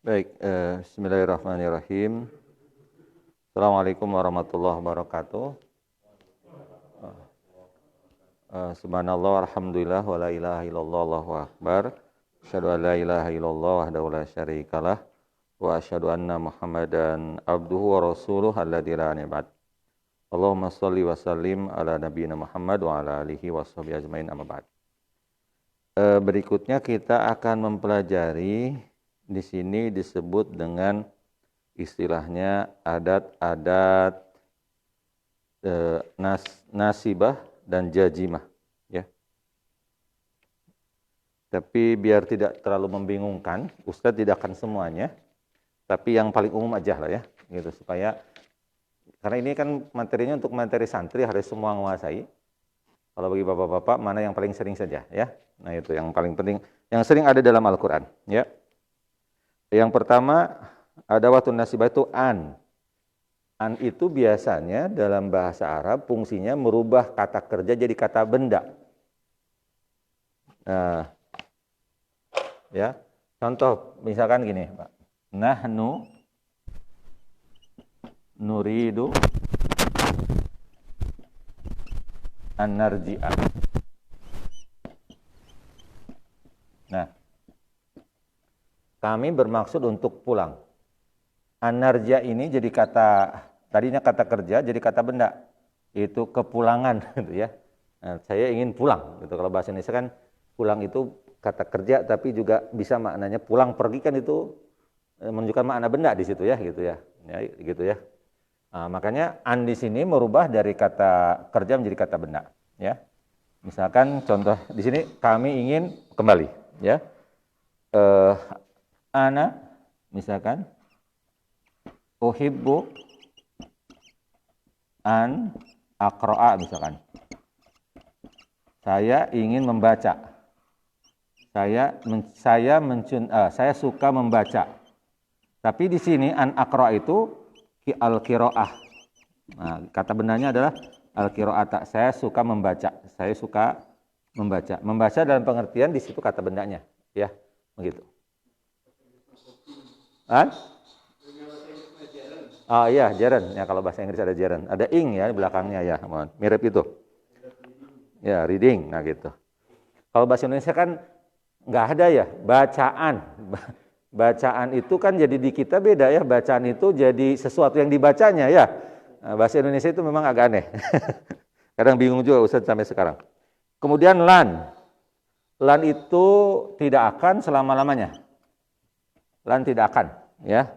Baik, bismillahirrahmanirrahim. Assalamualaikum warahmatullahi wabarakatuh. Subhanallah, alhamdulillah, wa la ilaha illallah, Allahu akbar. Asyhadu an la ilaha illallah wahdahu la syarikalah wa asyhadu anna Muhammadan abduhu wa rasuluh alladzi la nabiyya. Allahumma shalli wa sallim ala nabiyyina Muhammad wa ala alihi washabihi ajmain, amma ba'd. Berikutnya kita akan mempelajari, di sini disebut dengan istilahnya adat-adat nasibah dan jazimah, ya. Tapi biar tidak terlalu membingungkan, Ustadz tidak akan semuanya, tapi yang paling umum aja lah ya, gitu, supaya karena ini kan materinya untuk materi santri harus semua menguasai. Kalau bagi bapak-bapak mana yang paling sering saja, ya. Nah itu yang paling penting, yang sering ada dalam Al-Quran, ya. Yang pertama, adawatun nasibah itu an. An itu biasanya dalam bahasa Arab fungsinya merubah kata kerja jadi kata benda. Nah, ya. Contoh misalkan gini, Pak. Nahnu nuridu an narji'a. Nah, kami bermaksud untuk pulang. An-narja ini jadi kata, tadinya kata kerja jadi kata benda. Itu kepulangan gitu ya. Nah, saya ingin pulang gitu. Kalau bahasa Indonesia kan pulang itu kata kerja tapi juga bisa maknanya pulang pergi, kan itu menunjukkan makna benda di situ ya gitu ya. Ya gitu ya. Nah, makanya an di sini merubah dari kata kerja menjadi kata benda, ya. Misalkan contoh di sini kami ingin kembali, ya. Ana misalkan uhibbu an aqra'a, misalkan. Saya ingin membaca. Saya suka membaca. Tapi di sini an aqra' itu al-qiraah. Nah, kata bendanya adalah al-qiraata. Saya suka membaca. Saya suka membaca. Membaca dalam pengertian di situ kata bendanya, ya, begitu. Oh iya, jaren. Ya kalau bahasa Inggris ada jaren. Ada ing ya di belakangnya ya, mirip itu. Ya, reading. Nah gitu. Kalau bahasa Indonesia kan nggak ada ya, bacaan. Bacaan itu kan jadi di kita beda ya. Bacaan itu jadi sesuatu yang dibacanya ya. Nah, bahasa Indonesia itu memang agak aneh. Kadang bingung juga Ustaz sampai sekarang. Kemudian lan. Lan itu tidak akan selama-lamanya. Lan tidak akan, ya.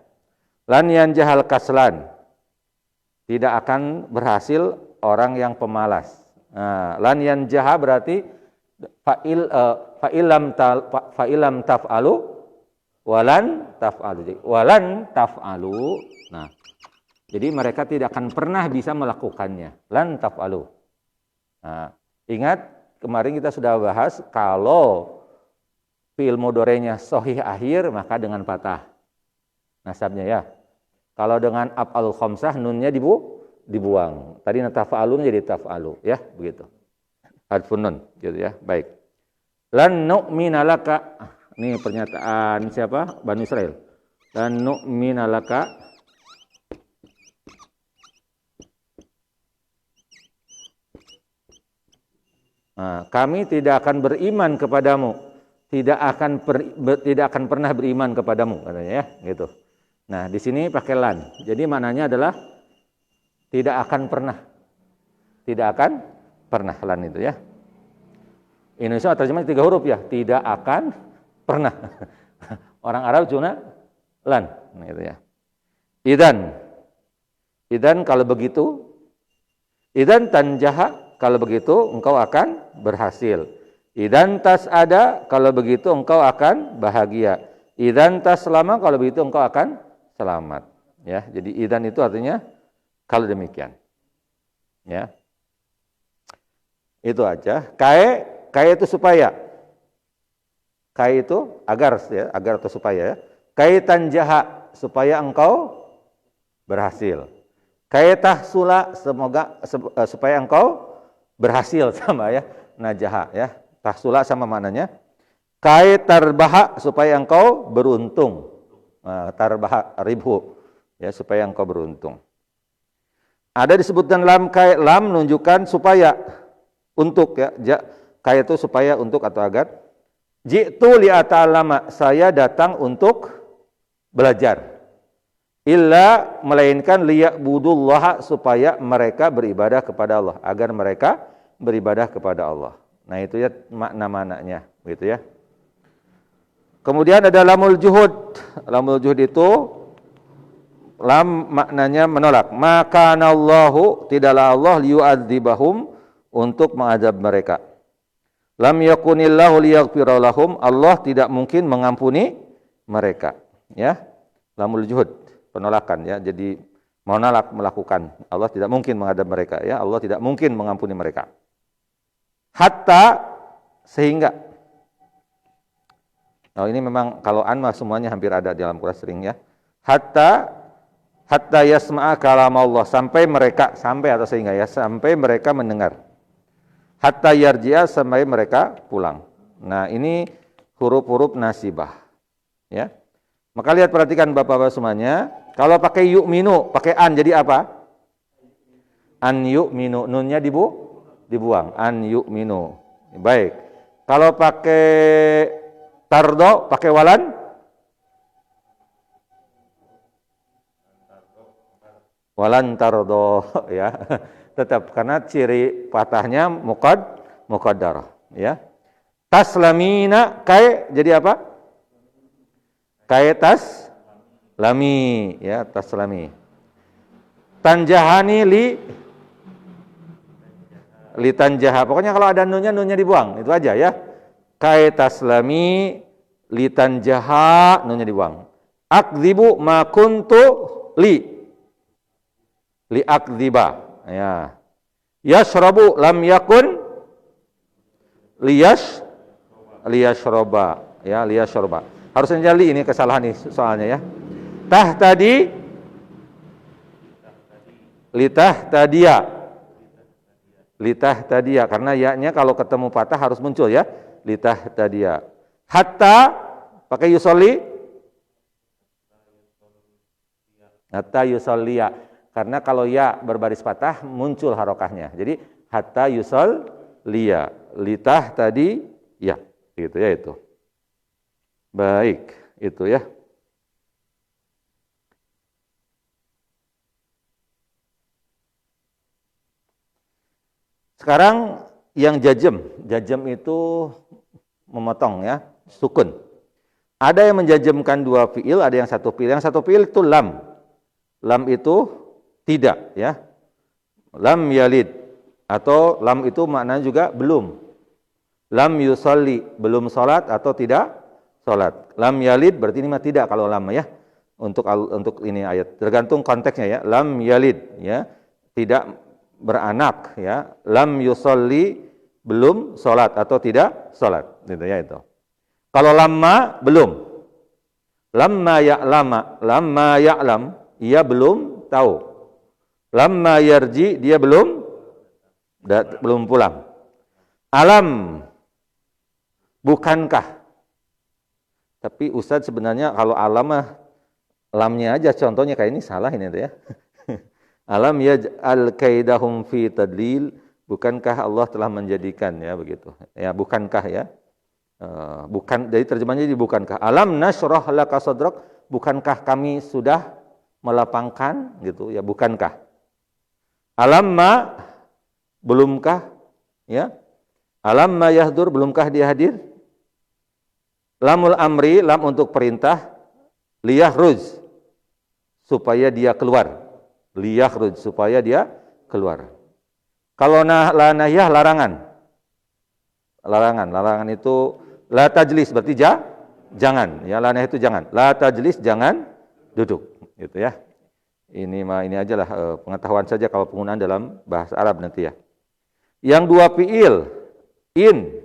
Lan yanjahal kaslan. Tidak akan berhasil orang yang pemalas. Nah, lan yanjaha berarti fa'ilam taf'alu walan taf'alu. Walan taf'alu. Nah, jadi mereka tidak akan pernah bisa melakukannya. Lan taf'alu. Nah, ingat kemarin kita sudah bahas kalau fi'il mudhari'nya sahih akhir maka dengan patah nasabnya ya. Kalau dengan af'alul khamsah nunnya dibuang. Tadi taf'alu jadi taf'alu ya, begitu. Hadfun nun gitu ya. Baik. Lan nu'mina laka. Ini pernyataan siapa? Bani Israil. Lan nu'mina laka. Nah, kami tidak akan beriman kepadamu. Tidak akan pernah beriman kepadamu, katanya ya, gitu. Nah, di sini pakai lan. Jadi maknanya adalah tidak akan pernah. Tidak akan pernah, lan itu ya. Indonesia terjemahnya 3 huruf ya, tidak akan pernah. Orang Arab cuma lan, gitu ya. Idan kalau begitu, idan tanjaha, kalau begitu engkau akan berhasil. Idan tas ada, kalau begitu engkau akan bahagia. Idan tas selama, kalau begitu engkau akan selamat. Ya, jadi idan itu artinya kalau demikian. Ya, itu aja. Kae itu supaya. Kae itu agar ya, agar atau supaya ya. Kae tanjaha, supaya engkau berhasil. Kae tahsula, semoga supaya engkau berhasil, sama ya. Najaha ya. Tahsula sama maknanya. Kai tarbaha, supaya engkau beruntung. tarbah ribhu, ya, supaya engkau beruntung. Ada disebutkan lam, kai lam menunjukkan supaya, untuk, ya, kai itu supaya, untuk atau agar. Ji'tu li'ata'allama, saya datang untuk belajar. Illa, melainkan liya'budullaha, supaya mereka beribadah kepada Allah, agar mereka beribadah kepada Allah. Nah, itu ya makna-maknanya, gitu ya. Kemudian ada lamul juhud. Lamul juhud itu lam maknanya menolak. Maka Allahu, tidaklah Allah liyu'adzibahum, untuk mengazab mereka. Lam yakunillahu liyaghfira lahum, Allah tidak mungkin mengampuni mereka, ya. Lamul juhud, penolakan, ya. Jadi menolak melakukan. Allah tidak mungkin mengadab mereka, ya. Allah tidak mungkin mengampuni mereka. Hatta, sehingga. Oh, ini memang kalau anma semuanya hampir ada di dalam Quran sering, ya. Hatta yasma'a kalam Allah, sampai mereka, sampai atau sehingga, ya, sampai mereka mendengar. Hatta yarji'a, sampai mereka pulang. Nah, ini huruf-huruf nasibah, ya. Maka lihat, perhatikan Bapak-bapak semuanya, kalau pakai yu'minu, pakai an, jadi apa? An yu'minu, nunnya dibuang, an yu'minu. Baik. Kalau pakai tardo, pakai walan? Walan tardo, ya. Tetap, karena ciri patahnya muqaddarah, ya. Taslamina, kai, jadi apa? Kai taslami, ya, taslami. Tanjahani li tanjaha. Pokoknya kalau ada nunnya dibuang, itu aja, ya. Kai taslami li tanjaha, nunnya dibuang. Akdzibu ma kuntu li akdziba, ya. Yashrabu lam yakun liyashroba, ya, liyashroba. Harusnya li, ini kesalahan nih soalnya, ya. Tahtadi litahtadia, karena ya-nya kalau ketemu patah harus muncul, ya. Litahtadia. Hatta, pakai yusolli, hatta yusolliya, karena kalau ya berbaris patah muncul harokahnya. Jadi hatta yusolliya, litahtadia, gitu, ya, itu. Baik, itu, ya. Sekarang yang jazm itu memotong, ya, sukun. Ada yang menjazmkan dua fiil, ada yang satu fiil. Yang satu fiil itu lam. Lam itu tidak, ya. Lam yalid, atau lam itu maknanya juga belum. Lam yusolli, belum sholat atau tidak sholat. Lam yalid berarti ini mah tidak kalau lam, ya. Untuk ini ayat, tergantung konteksnya, ya. Lam yalid, ya, tidak beranak, ya. Lam yusolli, belum sholat atau tidak sholat, gitu, ya, itu. Kalau lamma, belum. Lamma ya'lam, ia belum tahu. Lamma yarji, dia belum pulang. Alam, bukankah. Tapi Ustadz sebenarnya kalau alam mah, lamnya aja contohnya kayak ini salah ini, ya. Alam yaj'al kaidahum fi tadlil, bukankah Allah telah menjadikan, ya, begitu. Ya, bukankah, ya. Bukan, jadi terjemahnya jadi bukankah. Alam nashrah laka sadrak, bukankah kami sudah melapangkan, gitu, ya, bukankah. Alam ma, belumkah, ya. Alam ma yahdur, belumkah dia hadir. Lamul amri, lam untuk perintah. Liyakhruj, supaya dia keluar. Liyakhruj, supaya dia keluar. Kalau la nahyah, larangan. Larangan itu la tajlis, berarti jangan, ya. La nahyah itu jangan. La tajlis, jangan duduk, gitu, ya. Ini ajalah pengetahuan saja kalau penggunaan dalam bahasa Arab nanti, ya. Yang dua fiil, in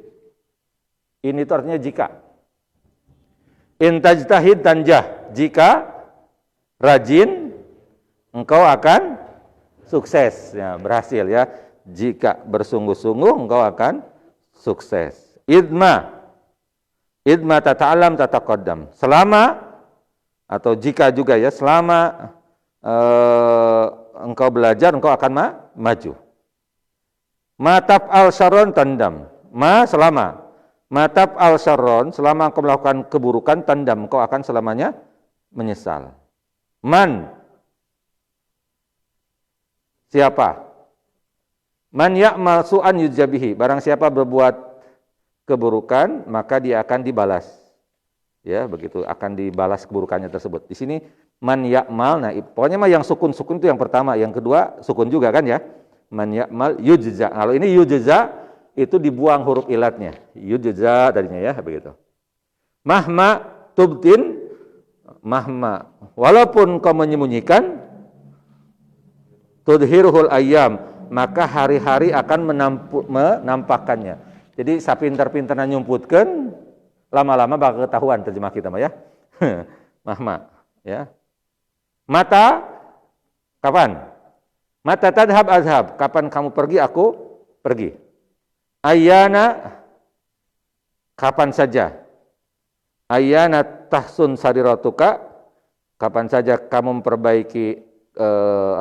itu artinya jika. In tajtahid tanjah, jika rajin engkau akan sukses, ya, berhasil, ya. Jika bersungguh-sungguh engkau akan sukses. Idma tata'alam tataqaddam, selama Atau jika juga ya, selama engkau belajar, engkau akan maju. Mataf al syarron tandam. Selama. Mataf al syarron, selama engkau melakukan keburukan, tandam, engkau akan selamanya menyesal. Siapa? Man ya'mal su'an yujzabihi. Barang siapa berbuat keburukan, maka dia akan dibalas. Ya, begitu, akan dibalas keburukannya tersebut. Di sini man ya'mal, nah pokoknya mah yang sukun itu yang pertama, yang kedua sukun juga kan ya. Man ya'mal yujza. Kalau ini yujza itu dibuang huruf ilatnya. Yujza tadinya ya, begitu. Mahma tubtin, mahma, walaupun kau menyembunyikan, tudhirul ayyam, maka hari-hari akan menampakkannya. Jadi sapintar-pintarna nyumputkeun, lama-lama bakal ketahuan terjemah kita mah ya. Mahma ya. Mata kapan? Mata tadhab azhab, kapan kamu pergi aku pergi. Ayyana, kapan saja. Ayyana tahsun sariratuka, kapan saja kamu memperbaiki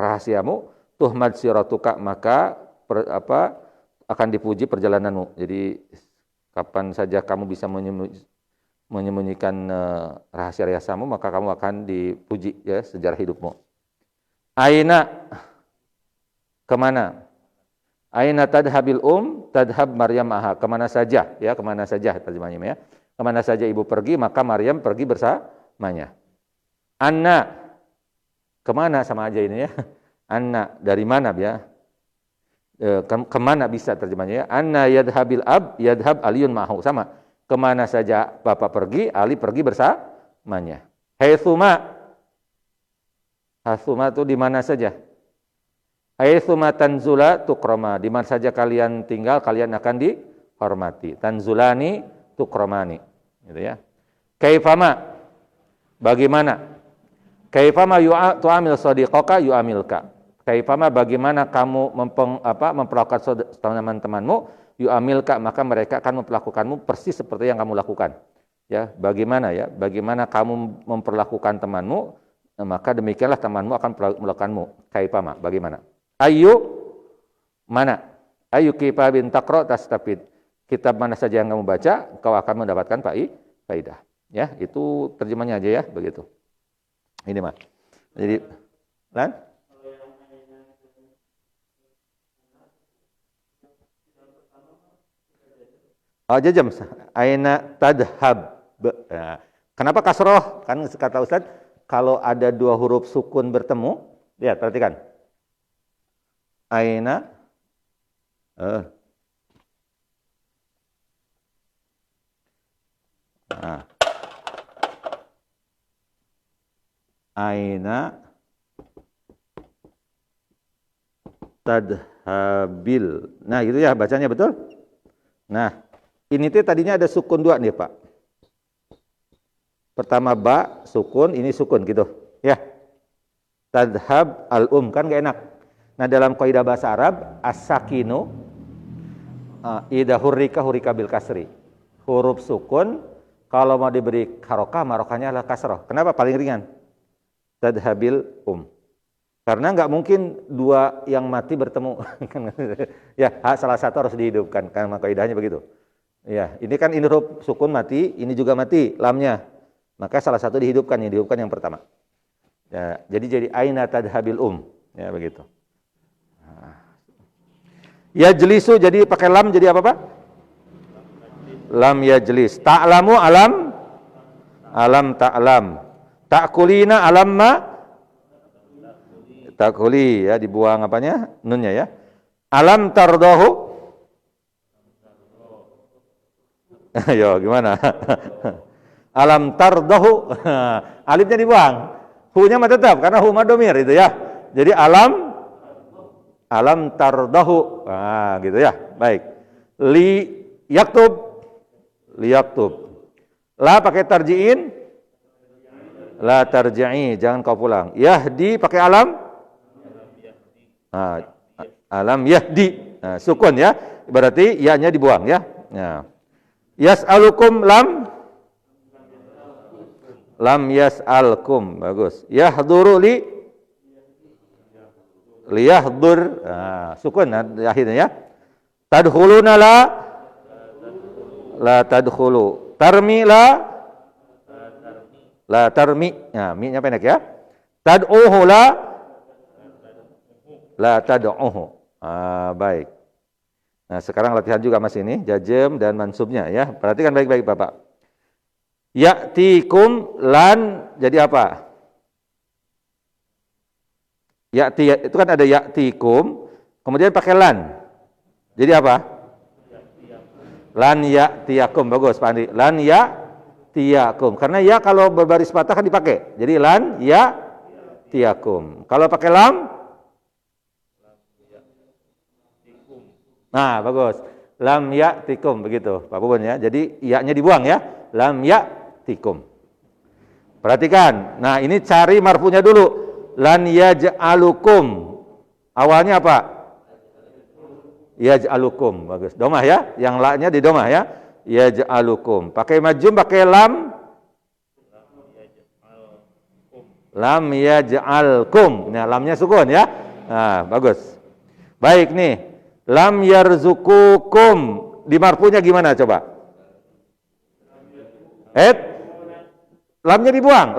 rahasiamu. Tuhmad siratuka, maka akan dipuji perjalananmu. Jadi kapan saja kamu bisa menyembunyikan rahasia-rahasamu, maka kamu akan dipuji ya sejarah hidupmu. Aina, kemana? Aina tadhabil tadhab Maryam aha, kemana saja ya, kemana saja terjemahnya ya. Kemana saja ibu pergi, maka Maryam pergi bersamanya. Anna, kemana, sama aja ini ya. Anna, dari mana ya? Kemana bisa terjemahnya ya. Anna yadhabil ab, yadhab aliyun ma'hu, sama. Kemana saja bapak pergi, Ali pergi bersamanya. Haitsuma, hasuma itu di mana saja. Haitsuma tanzula tukrama, di mana saja kalian tinggal, kalian akan dihormati. Tanzulani tukramani, gitu ya. Kaifama, bagaimana? Kaifama tu'amil sadiqaka yu'amilka. Kaifama, bagaimana kamu memperlakukan teman-temanmu, yu'amilka, maka mereka akan memperlakukanmu persis seperti yang kamu lakukan. Ya, bagaimana ya? Bagaimana kamu memperlakukan temanmu, maka demikianlah temanmu akan melakukanmu. Kaifama, bagaimana? Ayu, mana? Ayu kifa bin taqra tastafid. Kitab mana saja yang kamu baca, kau akan mendapatkan faidah. Ya, itu terjemahnya aja ya, begitu. Ini mah. Jadi, lan? Oh, jajam. Aina tadhab. Kenapa kasroh? Kan kata Ustaz, kalau ada dua huruf sukun bertemu, lihat, perhatikan. Aina. Aina tadhabil. Nah, gitu ya bacanya, betul? Nah, ini tuh tadinya ada sukun dua nih, Pak. Pertama ba, sukun, ini sukun gitu. Ya. Tadhab al-um, kan gak enak. Nah, dalam kaidah bahasa Arab, as-sakinu idza hurrika bil kasri. Huruf sukun kalau mau diberi harokah, marokahnya adalah kasroh. Kenapa? Paling ringan. Tadhabil karena nggak mungkin dua yang mati bertemu. Ya, salah satu harus dihidupkan, karena kaidahnya begitu. Ya, ini kan ini huruf sukun mati, ini juga mati lamnya. Maka salah satu dihidupkan yang pertama. Ya, jadi aina tadhabil ya begitu. Yajlisu, jadi pakai lam jadi apa, Pak? Lam yajlis. Ta'lamu alam ta'lam. Ta'kulina alamma ta'kuli, ya dibuang apanya? Nunnya ya. Alam tardahu. Yo, gimana? Alam tardahu. Alifnya dibuang. Hu-nya mah tetap karena hu mah domir itu ya. Jadi alam tardahu. Nah, gitu ya. Baik. Li yaktub. La pakai tarji'in. La tarji'i, jangan kau pulang. Yahdi pakai alam. Nah, alam yahdi. Nah, sukun ya. Berarti ya-nya dibuang ya. Nah. Yas'alukum lam Lam yas'alkum. Bagus. Yahduru liyahdur. Nah, sukun akhirnya ya. Tadkhuluna la tadkhulu. Tarmi la tarmi. Nah, mi-nya pendek ya. Tad'uhu la tad'uhu. Baik. Nah, sekarang latihan juga Mas ini, jajem dan mansubnya ya. Perhatikan baik-baik Bapak. Ya'tikum lan jadi apa? Ya'ti itu kan ada ya'tikum, kemudian pakai lan. Jadi apa? Lan ya'tiyakum. Bagus Pak Andi. Lan ya'tiyakum. Karena ya kalau berbaris patah kan dipakai. Jadi lan ya'tiyakum. Kalau pakai lam? Nah, bagus. Lam ya'tikum begitu, Pak Bubun ya. Jadi ya-nya dibuang ya. Lam ya'tikum. Perhatikan. Nah, ini cari marfunya dulu. Lan yaj'alukum. Awalnya apa? Yaj'alukum. Bagus. Domah ya. Yang la-nya di domah ya. Yaj'alukum. Pakai majum, pakai lam. Lam yaj'alkum. Nah, lamnya sukun ya. Nah, bagus. Baik nih. Lam yarzukukum. Di marfunya gimana coba? Lamnya dibuang.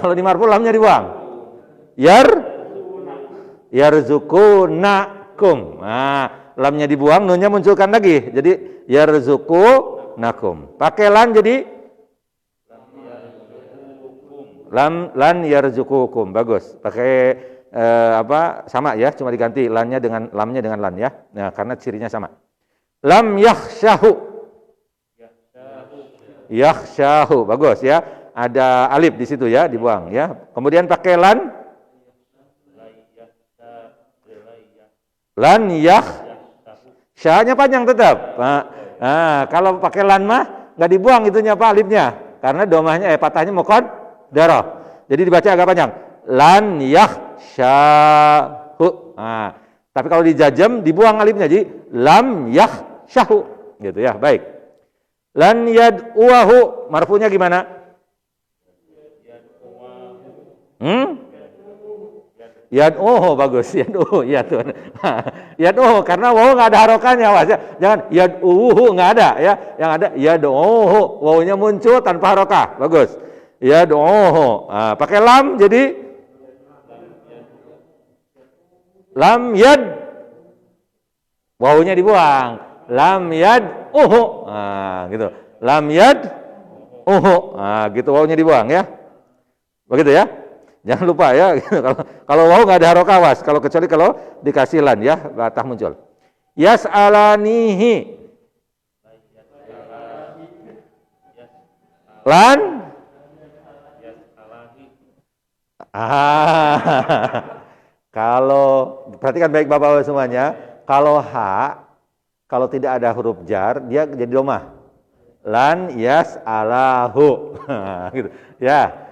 Kalau di marfu lamnya dibuang. Yarzukunakum. Nah, lamnya dibuang, nunnya munculkan lagi. Jadi yarzukunakum. Pakai lan jadi lan yarzukukum. Bagus. Pakai sama ya, cuma diganti lamnya dengan lan ya. Nah, karena cirinya sama. Lam yakhshahu. Bagus ya. Ada alif di situ ya, dibuang ya. Kemudian pakai lan syahnya panjang tetap. Nah, kalau pakai lan mah nggak dibuang itunya Pak alifnya, karena domahnya patahnya muqaddarah. Jadi dibaca agak panjang. Lan yakhshahu. Nah, tapi kalau dijajam dibuang alifnya jadi lam yakhshahu gitu ya. Baik. Lan yad'uhu marfunya gimana? Yad'uhu. Bagus. Yad'uhu. Ya Tuhan. Yad'uhu karena waw enggak ada harokannya, Mas. Jangan yad'uhu enggak ada ya. Yang ada yad'uhu. Wawnya muncul tanpa harokah. Bagus. Yad'uhu. Pakai lam jadi lam yad. Wawnya dibuang. Lam yad'uhu. Gitu. Lam yad'uhu. Gitu wawnya dibuang ya. Begitu ya. Jangan lupa ya. Kalau waw nggak ada harokah, was. Kecuali kalau dikasih lan ya, batah muncul. Yas'alanihi. Lan. Kalau perhatikan baik Bapak-Bapak semuanya, kalau kalau tidak ada huruf jar, dia jadi domah. Lan yas'alahu. Gitu. Ya.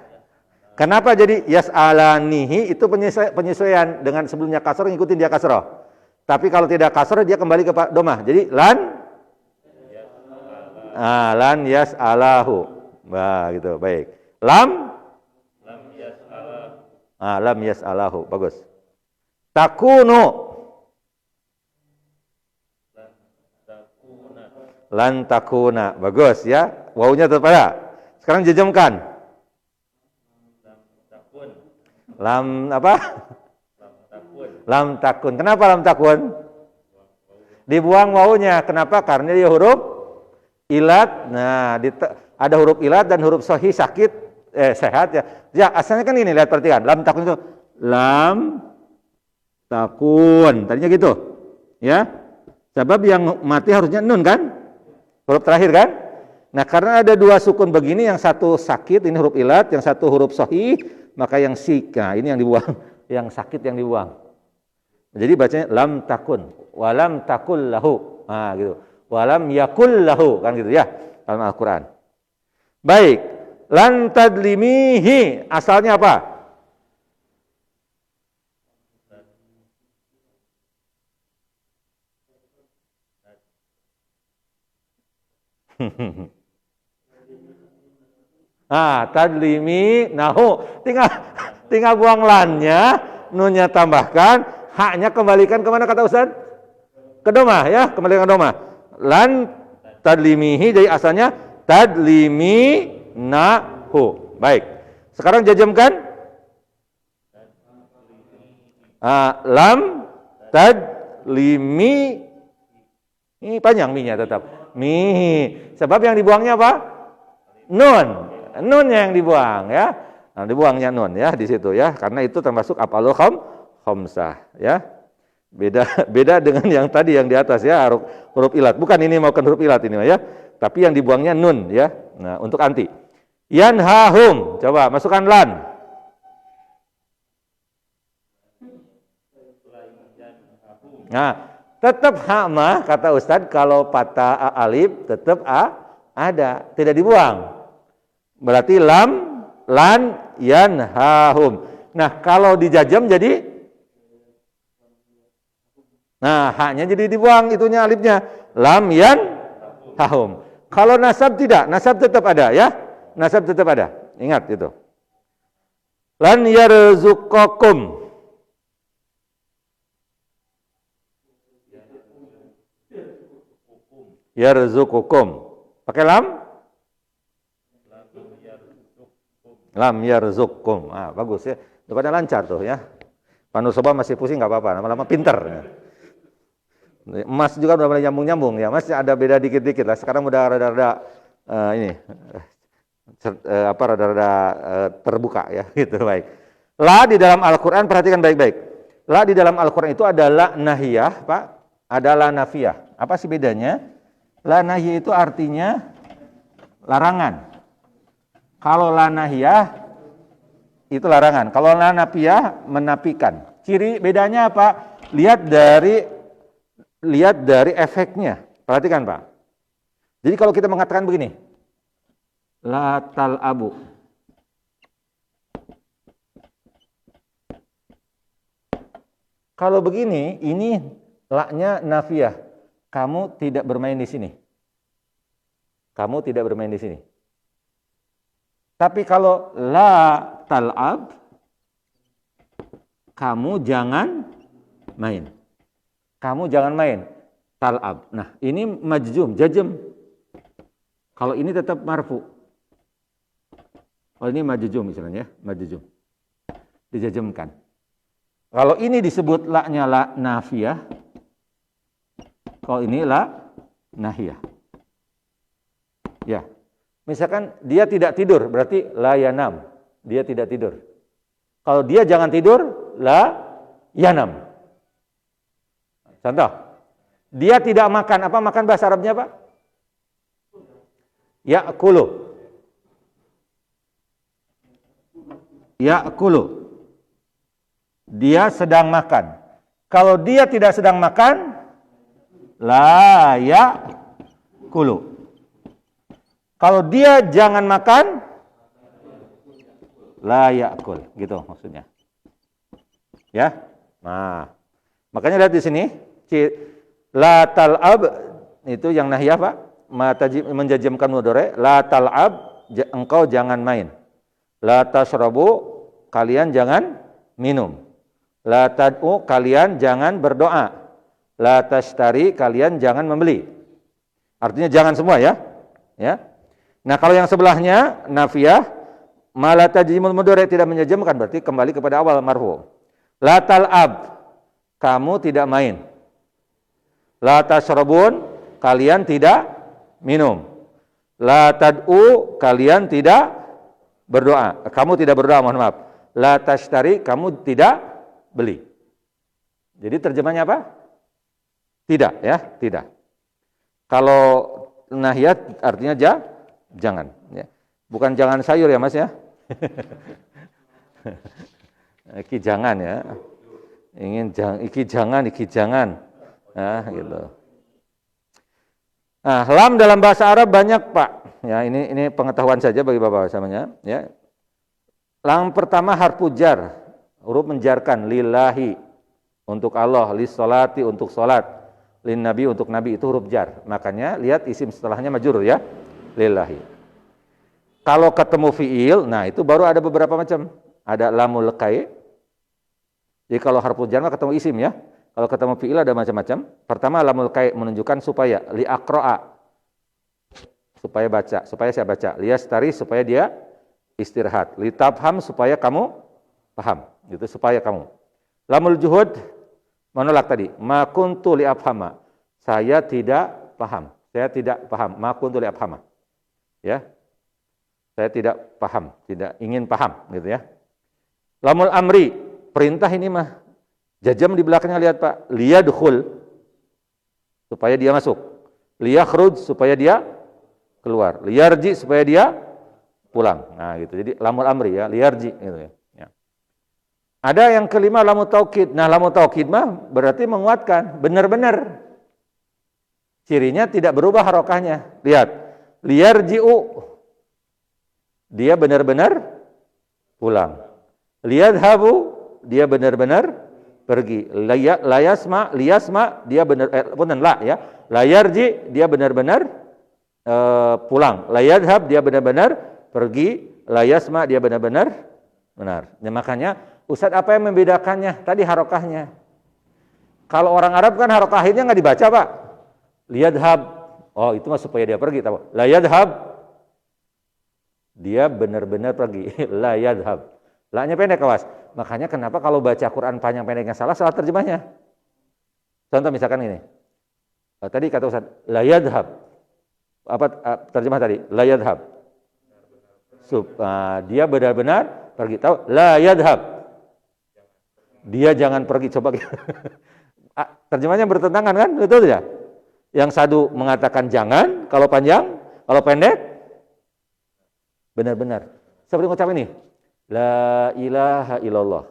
Kenapa jadi yas'alanihi? Itu penyesuaian dengan sebelumnya kasroh, ngikutin dia kasroh. Tapi kalau tidak kasroh dia kembali ke domah. Jadi lan yas'alahu. Nah, gitu. Baik. Lam yas'alahu. Bagus. Takunu. Lan takuna. Bagus ya. Wawunya tetap ada. Sekarang jejamkan. Lam apa? Lam takun. Kenapa lam takun? Dibuang wawunya. Kenapa? Karena dia huruf ilat. Nah, ada huruf ilat dan huruf sahih sehat ya. Ya, asalnya kan ini, lihat perhatikan. Lam takun itu lam takun. Tadinya gitu. Ya. Sebab yang mati harusnya nun kan? Huruf terakhir kan? Nah, karena ada dua sukun begini, yang satu sakit, ini huruf ilat, yang satu huruf sahih, maka yang sika, ini yang dibuang, yang sakit yang dibuang. Jadi bacanya lam takun, walam takul lahu, gitu. Walam yakul lahu, kan gitu ya, dalam Al-Quran. Baik, lan tadlimihi, asalnya apa? Tadlimi nahu. Tinggal buang lannya, nunnya tambahkan, haknya kembalikan kemana kata Ustaz? Ke domah ya, kembalikan ke domah. Lan tadlimihi, jadi asalnya tadlimi nahu. Baik. Sekarang jajamkan. Lam tadlimi. Ini panjang mi-nya tetap. Mi. Sebab yang dibuangnya apa? Nun. Nunnya yang dibuang ya. Nah, dibuangnya nun ya di situ ya. Karena itu termasuk af'alul khamsah ya. Beda dengan yang tadi yang di atas ya, huruf ilat. Bukan ini mau huruf ilat ini ya. Tapi yang dibuangnya nun ya. Nah, untuk anti. Yanhahum. Coba masukkan lan. Nah, tetap hama kata Ustadz kalau patah alif tetap ada, tidak dibuang. Berarti lam, lan, yanhahum. Nah, kalau dijajam jadi haknya jadi dibuang itunya alifnya. Lam, yanhahum. Kalau nasab tidak, nasab tetap ada ya. Nasab tetap ada. Ingat itu. Lan yarzuqakum. Yarzuqukum. Pakai lam? Lam yarzuqkum. Bagus ya. Depannya lancar tuh ya. Panusoba masih pusing nggak apa-apa, lama-lama pinter. Emas juga udah mulai nyambung-nyambung ya. Mas ada beda dikit-dikit lah. Sekarang udah rada-rada rada-rada terbuka ya gitu. Baik. La di dalam Al-Qur'an perhatikan baik-baik. La di dalam Al-Qur'an itu ada la nahiyah, Pak. Ada la nafiyah. Apa sih bedanya? La nahiyah itu artinya larangan. Kalau la nahiyah itu larangan. Kalau la nafiyah menafikan. Ciri bedanya apa? Lihat dari efeknya. Perhatikan, Pak. Jadi kalau kita mengatakan begini. La tal'abu. Kalau begini, ini la-nya nafiyah. Kamu tidak bermain di sini. Kamu tidak bermain di sini. Tapi kalau la tal'ab, kamu jangan main. Kamu jangan main. Tal'ab. Nah, ini majzum, jazm. Kalau ini tetap marfu. Kalau ini majzum misalnya, majzum. Dijazmkan. Kalau ini disebut la-nya la nafiyah, kalau ini la nahiyah. Ya. Misalkan dia tidak tidur, berarti la yanam. Dia tidak tidur. Kalau dia jangan tidur, la yanam. Contoh. Dia tidak makan. Apa makan bahasa Arabnya, Pak? Ya'kulu. Ya'kulu. Dia sedang makan. Kalau dia tidak sedang makan, la ya'kulu. Kalau dia jangan makan, la ya'kul, gitu maksudnya. Ya. Nah, makanya lihat di sini, la tal'ab itu yang nahiyah, Pak. Menjajamkan mudhari, la tal'ab, engkau jangan main. La tashrabu, kalian jangan minum. La tad'u, kalian jangan berdoa. La tashtari, kalian jangan membeli. Artinya jangan semua ya. Ya. Nah, kalau yang sebelahnya nafiyah, ma la tajzimul mudhari tidak menjajamkan, berarti kembali kepada awal marfu. La tal'ab, kamu tidak main. La tashrabun, kalian tidak minum. La tad'u, kalian tidak berdoa. Kamu tidak berdoa, mohon maaf. La tashtari, kamu tidak beli. Jadi terjemahnya apa? Tidak ya, tidak. Kalau nahiyat artinya jangan ya. Bukan jangan sayur ya, Mas ya. Iki jangan ya. Iki jangan. Nah, gitu. Nah, lam dalam bahasa Arab banyak, Pak. Ya, ini pengetahuan saja bagi Bapak samanya, ya. Lam pertama harfu jar, huruf menjarkan, lillahi untuk Allah, lis salati untuk salat, lin nabi untuk nabi, itu huruf jar. Makanya lihat isim setelahnya majrur ya. Lillahi. Kalau ketemu fiil, nah itu baru ada beberapa macam. Ada lamul kai. Jadi kalau harful jar ketemu isim ya. Kalau ketemu fiil ada macam-macam. Pertama lamul kai menunjukkan supaya li aqra'a, supaya baca, supaya saya baca. Liyastari supaya dia istirahat. Li tafham supaya kamu paham. Gitu supaya kamu. Lamul juhud menolak tadi. Ma kuntu li afhama. Saya tidak paham. Saya tidak paham. Ma kuntu li afhama. Ya. Saya tidak paham, tidak ingin paham gitu ya. Lamul amri, perintah ini mah. Jajam di belakangnya lihat Pak, liyadkhul supaya dia masuk. Liyakhruj supaya dia keluar. Liyarji supaya dia pulang. Nah gitu. Jadi lamul amri ya, liyarji gitu ya. Ada yang kelima lamul taukid. Nah, lamul taukid mah berarti menguatkan, benar-benar. Cirinya tidak berubah harokahnya. Lihat. Liyarji'u, dia benar-benar pulang. Liyadhabu, dia benar-benar pergi. Layasma, liyasma, dia benar la ya. Layarji, dia benar-benar pulang. Layadhab, dia benar-benar pergi. Layasma, dia benar-benar benar. Nah, makanya Ustaz apa yang membedakannya? Tadi harokahnya. Kalau orang Arab kan harokah akhirnya nggak dibaca Pak. Liyadhab, oh itu mah supaya dia pergi. Tahu? Layadhab, dia benar-benar pergi. La yadhab. La-nya pendek awas. Makanya kenapa kalau baca Quran panjang pendeknya salah terjemahnya. Contoh misalkan ini. Tadi kata Ustaz, la yadhab. Apa terjemah tadi? La yadhab. Dia benar-benar pergi. Tahu? La yadhab. Dia jangan pergi. Coba. Terjemahnya bertentangan kan? Betul ya? Yang satu mengatakan jangan kalau panjang, kalau pendek benar-benar. Seperti ngucap ini, la ilaha illallah.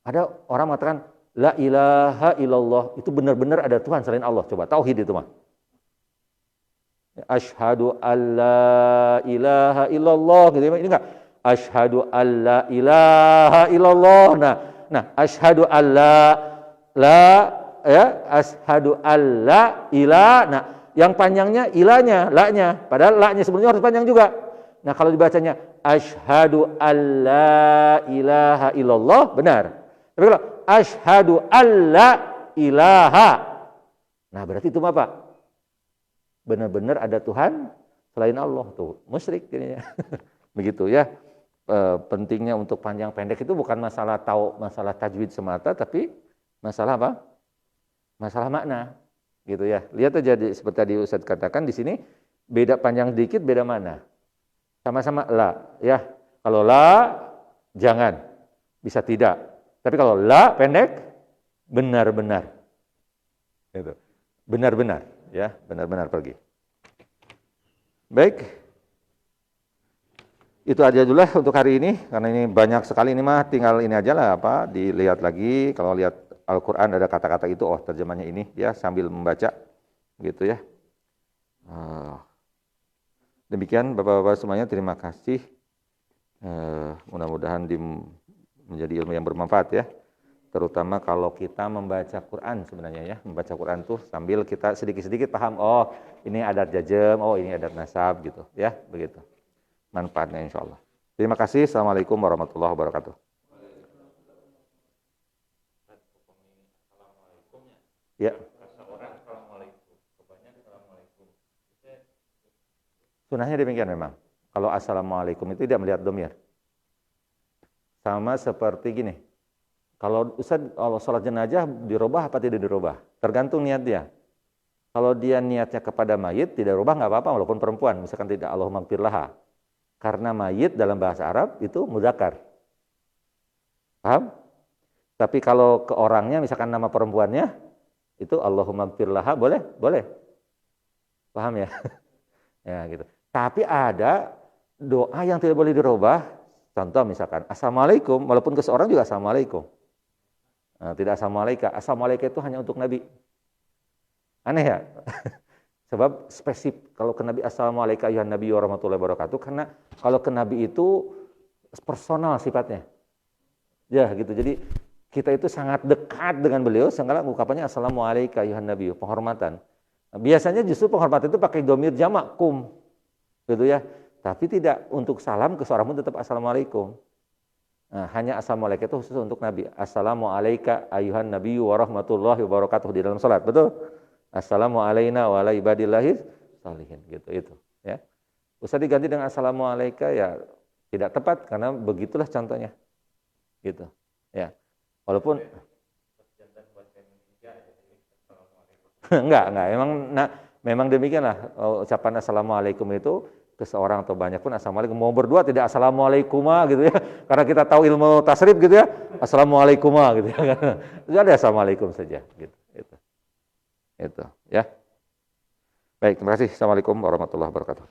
Ada orang mengatakan, la ilaha illallah. Itu benar-benar ada Tuhan selain Allah. Coba, tauhid itu mah. Asyhadu alla ilaha illallah. Gitu. Ini enggak. Asyhadu alla ilaha illallah. Nah, asyhadu alla la ya, asyhadu alla ilah. Nah, yang panjangnya ilahnya, la-nya. Padahal la-nya sebenarnya harus panjang juga. Nah kalau dibacanya asyhadu alla ilaha illallah benar. Tapi kalau asyhadu alla ilaha, nah berarti itu apa? Benar-benar ada Tuhan selain Allah tuh, musyrik jadinya. Begitu ya. Pentingnya untuk panjang pendek itu bukan masalah masalah tajwid semata, tapi masalah apa? Masalah makna, gitu ya. Lihat aja seperti tadi Ustaz katakan di sini beda panjang dikit, beda mana? Sama-sama la, ya. Kalau la, jangan. Bisa tidak. Tapi kalau la pendek, benar-benar. Gitu. Benar-benar, ya. Benar-benar pergi. Baik. Itu aja dulu untuk hari ini. Karena ini banyak sekali, ini mah tinggal ini aja lah, dilihat lagi. Kalau lihat Al-Quran ada kata-kata itu, oh terjemahnya ini, ya, sambil membaca. Gitu ya. Demikian Bapak-Bapak semuanya, terima kasih. Mudah-mudahan menjadi ilmu yang bermanfaat ya. Terutama kalau kita membaca Quran sebenarnya ya. Membaca Quran tuh sambil kita sedikit-sedikit paham, oh ini adat jajem, oh ini adat nasab gitu ya. Begitu. Manfaatnya insya Allah. Terima kasih. Assalamualaikum warahmatullahi wabarakatuh. Ya. Sunahnya demikian memang. Kalau assalamualaikum itu tidak melihat domir. Sama seperti gini. Kalau Ustaz, kalau sholat jenazah dirubah apa tidak dirubah? Tergantung niat dia. Kalau dia niatnya kepada mayit, tidak rubah nggak apa-apa walaupun perempuan. Misalkan tidak Allahumma gfir laha. Karena mayit dalam bahasa Arab itu mudzakkar. Paham? Tapi kalau ke orangnya, misalkan nama perempuannya, itu Allahumma gfir laha, boleh? Boleh. Paham ya? Ya gitu. Tapi ada doa yang tidak boleh dirubah. Contoh misalkan, Assalamualaikum, walaupun ke seorang juga Assalamualaikum. Nah, tidak Assalamualaikum. Assalamualaikum itu hanya untuk Nabi. Aneh ya? Sebab spesifik, kalau ke Nabi, Assalamualaikum ayuhan Nabi warahmatullahi wabarakatuh, karena kalau ke Nabi itu personal sifatnya. Ya gitu, jadi kita itu sangat dekat dengan beliau, sehingga ungkapannya Assalamualaikum ayuhan Nabi, penghormatan. Nah, biasanya justru penghormatan itu pakai domir jamak, kum. Gitu ya. Tapi tidak untuk salam ke seorang pun tetap assalamualaikum. Nah, hanya assalamualaikum itu khusus untuk Nabi. Assalamualaikum ayuhan nabiyyu wa rahmatullahi wa barakatuh di dalam salat, betul? Assalamualaikum wa ala ibadillahi sholihin, gitu itu, ya. Usah diganti dengan assalamualaikum, ya tidak tepat karena begitulah contohnya. Gitu. Ya. Walaupun enggak, memang demikianlah ucapan assalamualaikum itu ke seorang atau banyak pun assalamualaikum. Mau berdua tidak assalamualaikum gitu ya. Karena kita tahu ilmu tasrif gitu ya. Assalamualaikum gitu ya. Itu ada assalamualaikum saja gitu. Itu ya. Baik, terima kasih. Assalamualaikum warahmatullahi wabarakatuh.